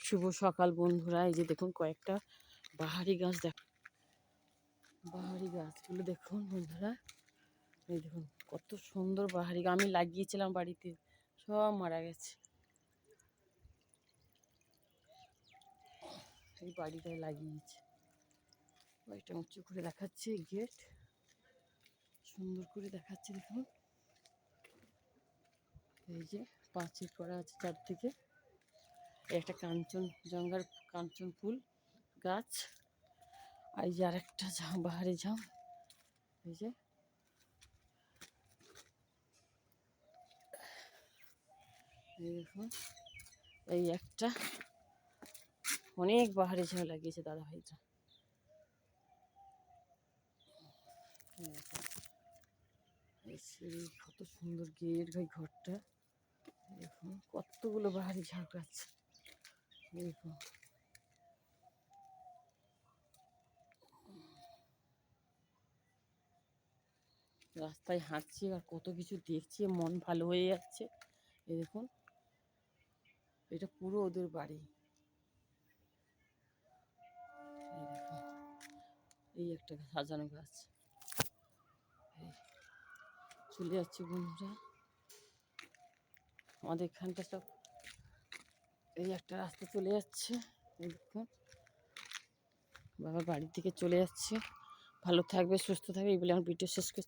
শুভ সকাল বন্ধুরা। এই যে দেখুন কয়েকটা বাহারি গাছ, বাহারি গাছগুলো দেখুন বন্ধুরা। এই দেখুন কত সুন্দর বাহারি গাছ, আমি লাগিয়েছিলাম বাড়িতে, সব মারা গেছে। এই বাড়িটায় লাগিয়েছে, বাড়িটা উঁচু করে দেখাচ্ছে, গেট সুন্দর করে দেখাচ্ছে দেখুন। এই যে পাঁচিল করা আছে চারদিকে। একটা কাঞ্চনজঙ্ঘার কাঞ্চন ফুল গাছ, আর এই যে আরেকটা বাহারি ঝাম। এই যে এই দেখুন, এই একটা অনেক বাহারি ঝাম লাগিয়েছে দাদা ভাইটা। কত সুন্দর গেট ভাই ঘরটা। দেখুন কতগুলো বাহারি ঝাউ গাছ। দেখুন রাস্তায় হাঁটছি আর কত কিছু দেখছি, মন ভালো হয়ে যাচ্ছে। এই দেখুন এটা পুরো ওদের বাড়ি। এই দেখুন এই একটা সাজানো গাছ। চলে যাচ্ছে বন্ধুরা আমাদের এখানটা সব। এই একটা রাস্তা চলে যাচ্ছে, এই দেখুন বাবা বাড়ি থেকে চলে যাচ্ছে। ভালো থাকবে, সুস্থ থাকবে, এই বলে আমার ভিডিও শেষ করছি।